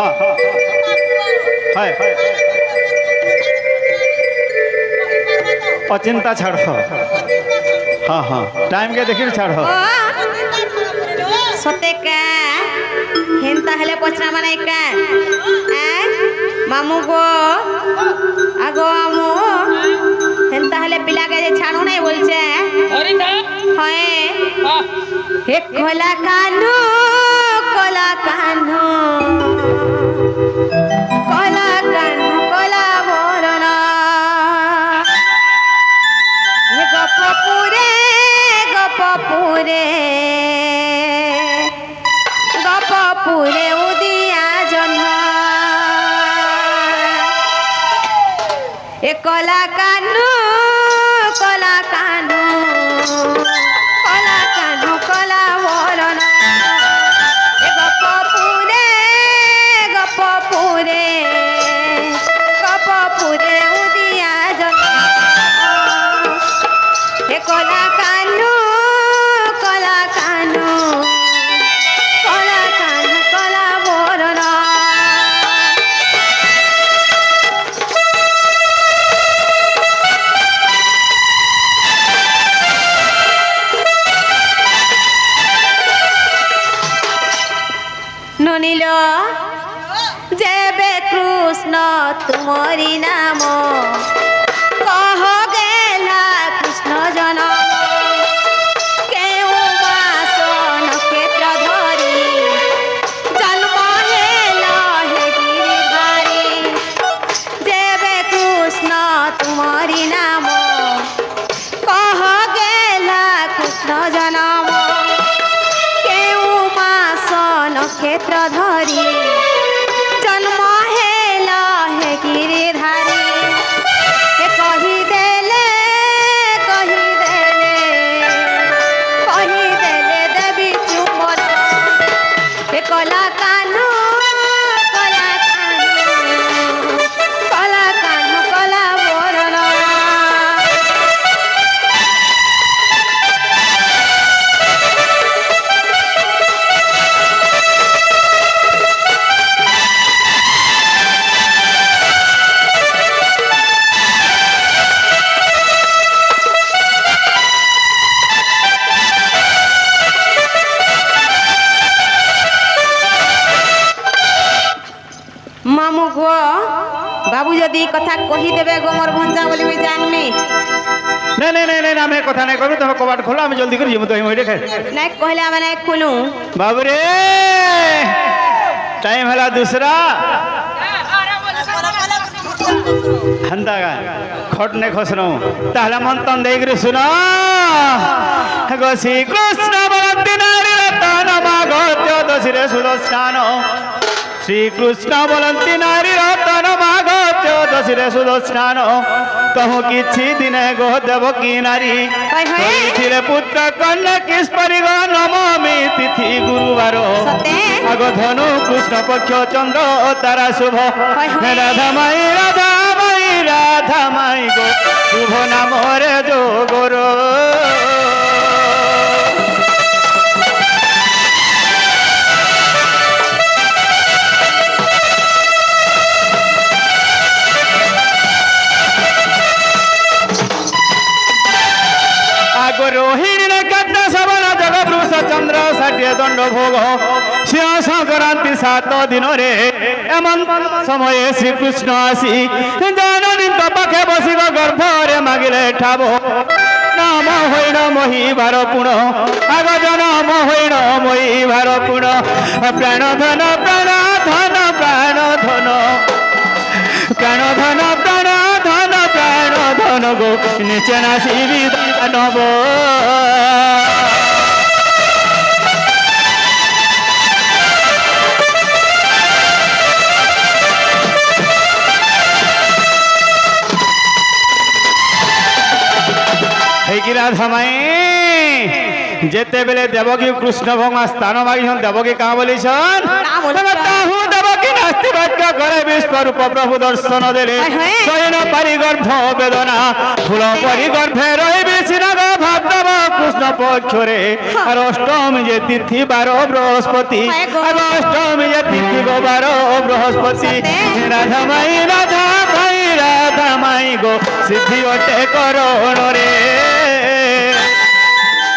हाँ है अचिंता छाड़ हाँ हाँ टाइम के देखिए छाड़ सते का हेंता हेले पचना माने का मामू गो आगो आमू हेंता हेले पिला के जे छाड़ू नहीं बोलছে अरे ना হয় हाँ हे कोला कान्हू कोला कान्हू कोला बोरना हे गपपुरे गपपुरे उदिया जन्ह ए कोला कान्हू कोला बोरना ए गपपुरे उदिया जन्ह ए कोला कान्हू कोला बोरना ननिल जेबे कृष्ण तुमरी नाम कह गेला कृष्ण जनम केउ मास नक्षत्र धरी जन्म हेला हे गिरिधारी जेबे कृष्ण तुमरी नाम कह गेला कृष्ण जनम केउ मास नक्षत्र धरी जन्म हेला हे गिरिधारी हे कही देले देवी चुम्बन हे कला कान्हू कला बोरना मामू गो बाबू जदि कथा कही देबे गो मोर भंजा बोली भी जानमी नहीं नहीं नहीं नहीं मैं कथा नहीं करूँ तुम कबाट खोला मैं जल्दी करिए तो ही खाए नहीं कहले हम नहीं खुलू बाबू रे टाइम हला दूसरा हंदा का खट नहीं खस रहा हूँ ताहला मन तन देख रहे सुना गो श्री कृष्ण बलंती नारी रतन मागो चौदशिरे सुदर्शन श्री कृष्ण बोलती नारी रतन माघ चौदशिरे सुदर्शन कहूँ किछि दिने गो देवकी नारी थे पुत्र कन्या किस परिग नवमी तिथि गुरुवार आग धनु कृष्ण पक्ष चंद्र तारा शुभ राधा माई गो शुभ नाम रे जो गोरो रोहिणी नक्षत्र सवन जग वृष चंद्र षाठिए दंड भोग सिंह संक्रांति 7 दिन रे एमन समय श्रीकृष्ण आसी जननी पाखे बसिब गर्भरे मागिले ठाबो नाम होइन मही भार पुण आग जनम होइन मही भार पुण प्राण धन प्राण धन प्राण धन प्राण धन प्राण धन प्राण धन गो निचे नासी विधानब राधा माई जेते बेले देवकी कृष्ण भगवान स्थान मागिछन देवकी कहाँ बोलीछन देवकी नास्ति वाक्य करे विश्वरूप प्रभु दर्शन देले शयन पारी गर्भ वेदना फूल परी गर्भे रही सिनाग भाद्रव कृष्ण পক্ষরে আর অষ্টমী যে তিথি 12 বৃহস্পতি হয় গো। আর অষ্টমী যে তিথি গো 12 বৃহস্পতি সতে। রাধা মাই গো সিদ্ধি অটে করণ রে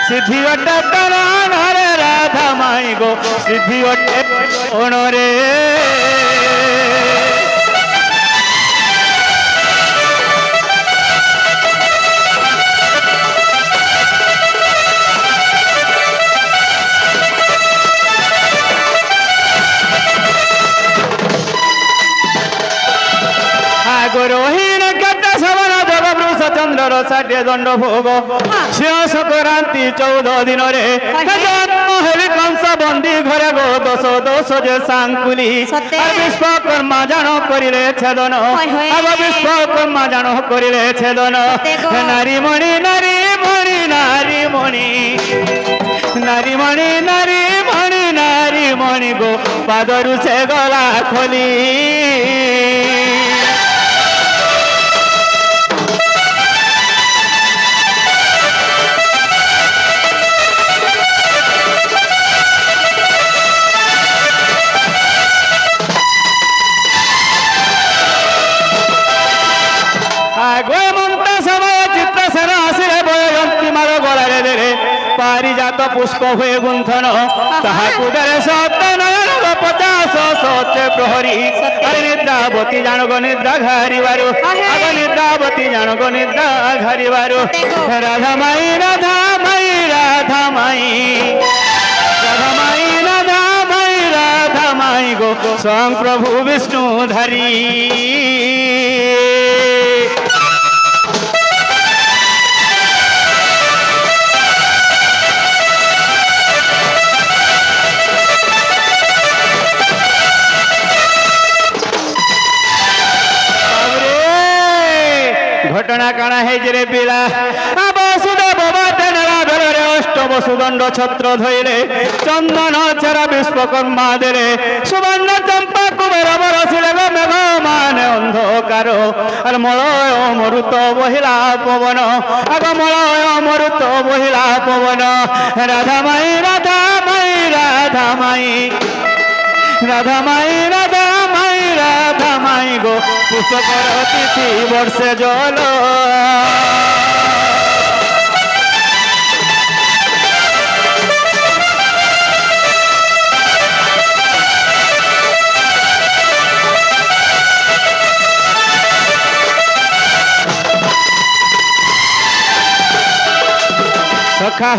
সিদ্ধি অটে করণ রে রাধা মাই গো সিদ্ধি অটে করণ রে রোহিণ কেটে সবন জগবৃষ চন্দ্র ষাটে দণ্ড ভোগ সিংহ সংক্রান্তি 14 দিনরে জন্ম হেলি কংস বন্দী ঘরে গো দোষ যে সাঙ্কুলি সতে। আর বিশ্বকর্মা জান করিলে ছেদন হয় হয়। আগ বিশ্বকর্মা জান করিলে ছেদন সতে গো। নারীমণি নারীমণি নারীমণি নারীমণি নারীমণি নারীমণি গো পাদরু সে গলা খোলি পারিজাত পুষ্প হয়ে গুন্থন তাহাকু দেরে সত্য নয়ন 50 সত্য প্রহরী আরে নিদ্রাবতী জানগ নিদ্রা ঘারিবারু আগ নিদ্রাবতী জানগ নিদ্রা ঘারিবারু রাধা মাই রাধা মাই রাধা মাই রাধা মাই রাধা মাই রাধা মাই গো স্বয়ং প্রভু বিষ্ণু ধারী ঘটনা কাଣା হয়েছে রে পিলা বসুদেব বাটেনরে অষ্টম সুদণ্ড ছত্র ধইলে চন্দন ছাড়া বিশ্বকর্মা দেরে সুবর্ণ চম্পা কুবের বরসিলে গো মেঘ মানে অন্ধকার আর মলয় মরুত বহিলা পবন আগ মলয় মরুত বহিলা পবন রাধা মাই রাধা মাই রাধা মাই রাধা মাই রাধা মাই রাধা মাই গো পুষ্পকর তিথি বর্ষে জল সখা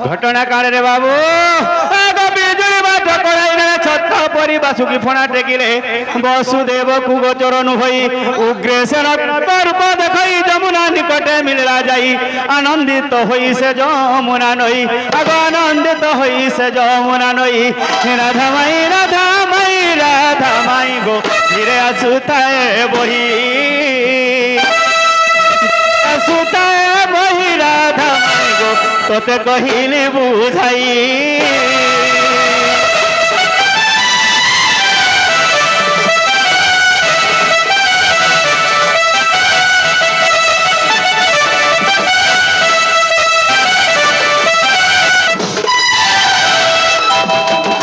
ঘটনা কারে বাবু বিজুড়ি বাট করাই ছত্র পরি বাসুকি ফোনা টেকিলে বসুদেব কুগোচরণ হই উগ্রেসেন তর্প দেখাই যমুনা নিকটে মিললা যাই আনন্দিত হই সে যমুনা নই আগ আনন্দিত হই সে যমুনা নই রাধা মাই রাধা মাই রাধা মাই গো ধীরে আসুতায় বহি আসুতায় বহি রাধা মাই গো তোতে কহিলি বুঝাই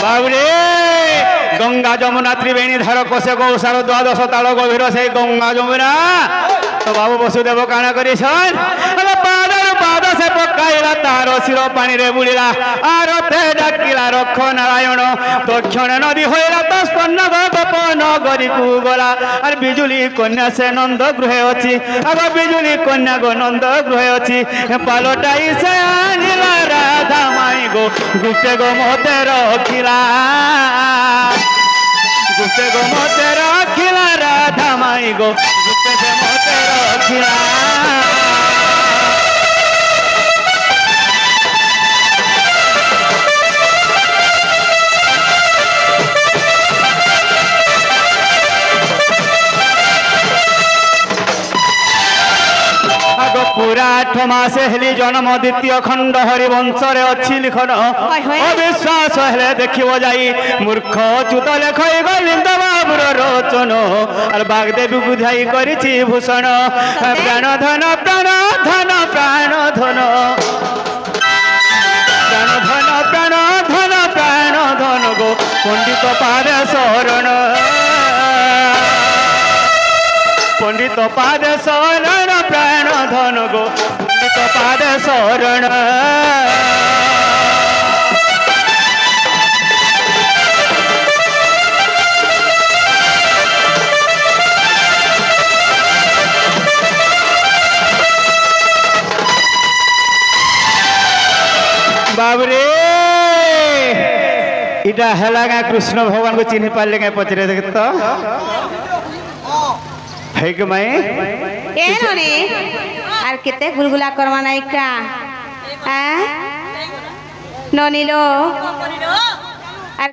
বাবুরে গঙ্গা যমুনা ত্রিবেণী ধার কোষে কৌশার 12 তাল গভীর সেই গঙ্গা যমুনা তো বাবু বসুদেব কাଣା করিছন পাদ সে পকাইলা তার শির পানিরে বুড়িলা আর তে ডাকিলা রক্ষ নারায়ণ দক্ষিণ নদী হইলা তস্পন্ন গোপন গরিকু গলা আর বিজুলি কন্যা সে নন্দ গৃহে অছি আগ বিজুলি কন্যা গো নন্দ গৃহে অছি পালটাই সে আনিলা রাধা মাই গো গুপ্তে গো মতে রখিলা গুপ্তে গো মতে রখিলা রাধা মাই গো গুপ্তে গো মতে রখিলা পুরা 8 মাসে হেলি জন্ম দ্বিতীয় খণ্ড হরিবংশরে অছি লিখন অবিশ্বাস হেলে দেখিব যাই মূর্খ চ্যুত লেখই গোবিন্দ বাবুর রচন আর বাগদেবী বুঝাই করিছি ভূষণ প্রাণ ধন প্রাণ ধন প্রাণ ধন পণ্ডিত পাদে শরণ পণ্ডিত পাদে শরণ প্রাণ ধন গো পণ্ডিত পাদে শরণ बाबरे इटा हेला गा कृष्ण भगवान को चिन्ह पाले गा पचरे देख तो है कि मैं ಏನು ನೀ আর কেতে গুলগুলা করবা নাই কা হ্যাঁ ননিলো